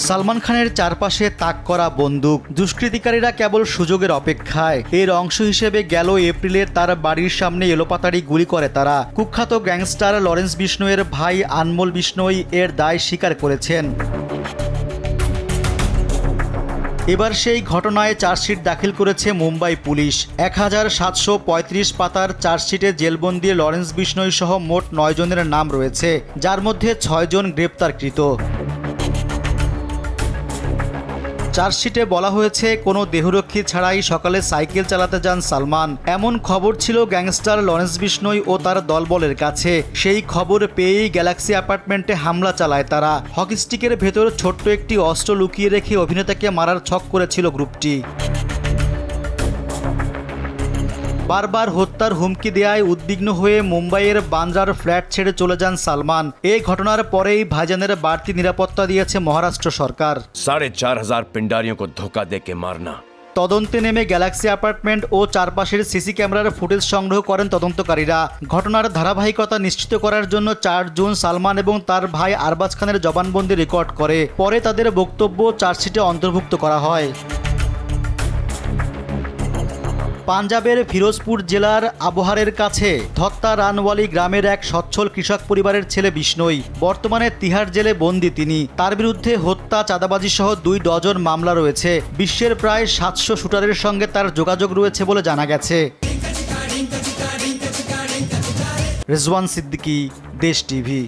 সালমান খানের চারপাশে তাক করা বন্দুক, দুষ্কৃতিকারীরা কেবল সুযোগের অপেক্ষায়। এর অংশ হিসেবে গেল এপ্রিলে তার বাড়ির সামনে এলোপাতাড়ি গুলি করে তারা। কুখ্যাত গ্যাংস্টার লরেন্স বিষ্ণোইয়ের ভাই আনমোল বিষ্ণোই এর দায় স্বীকার করেছেন। এবার সেই ঘটনায় চার্জশিট দাখিল করেছে মুম্বাই পুলিশ। 1735 পাতার চার্জশিটে জেলবন্দি লরেন্স বিষ্ণোই সহ মোট 9 জনের নাম রয়েছে, যার মধ্যে 6 জন গ্রেপ্তারকৃত। চার্জশিটে বলা হয়েছে, কোনো দেহরক্ষী ছাড়াই সকালে সাইকেল চালাতে যান সালমান। এমন খবর ছিল গ্যাংস্টার লরেন্স বিষ্ণোই ও তার দলবলের কাছে। সেই খবর পেয়েই গ্যালাক্সি অ্যাপার্টমেন্টে হামলা চালায় তারা। হকি স্টিকের ভেতর ছোট্ট একটি অস্ত্র লুকিয়ে রেখে অভিনেতাকে মারার ছক করেছিল গ্রুপটি। বারবার হত্যার হুমকি দেয়ায় উদ্বিগ্ন হয়ে মুম্বাইয়ের বান্দ্রার ফ্ল্যাট ছেড়ে চলে যান সালমান। এই ঘটনার পরেই ভাইজানের বাড়তি নিরাপত্তা দিয়েছে মহারাষ্ট্র সরকার। 4,500 पिंडारियों को धोखा देके मारना। তদন্তে নেমে গ্যালাক্সি অ্যাপার্টমেন্ট ও চারপাশের সিসি ক্যামেরার ফুটেজ সংগ্রহ করেন তদন্তকারীরা। ঘটনার ধারাবাহিকতা নিশ্চিত করার জন্য 4 জুন সালমান এবং তার ভাই আরবাজ খানের জবানবন্দি রেকর্ড করে। পরে তাদের বক্তব্য চার্জশিটে অন্তর্ভুক্ত করা হয়। পাঞ্জাবের ফিরোজপুর জেলার আবহারের কাছে ধত্তা রানওয়ালি গ্রামের এক সচ্ছল কৃষক পরিবারের ছেলে বিষ্ণোই। বর্তমানে তিহার জেলে বন্দী তিনি। তার বিরুদ্ধে হত্যা, চাঁদাবাজি সহ 2 ডজন মামলা রয়েছে। বিশ্বের প্রায় 700 শুটারের সঙ্গে তার যোগাযোগ রয়েছে বলে জানা গেছে। রেজওয়ান সিদ্দিকী, দেশ টিভি।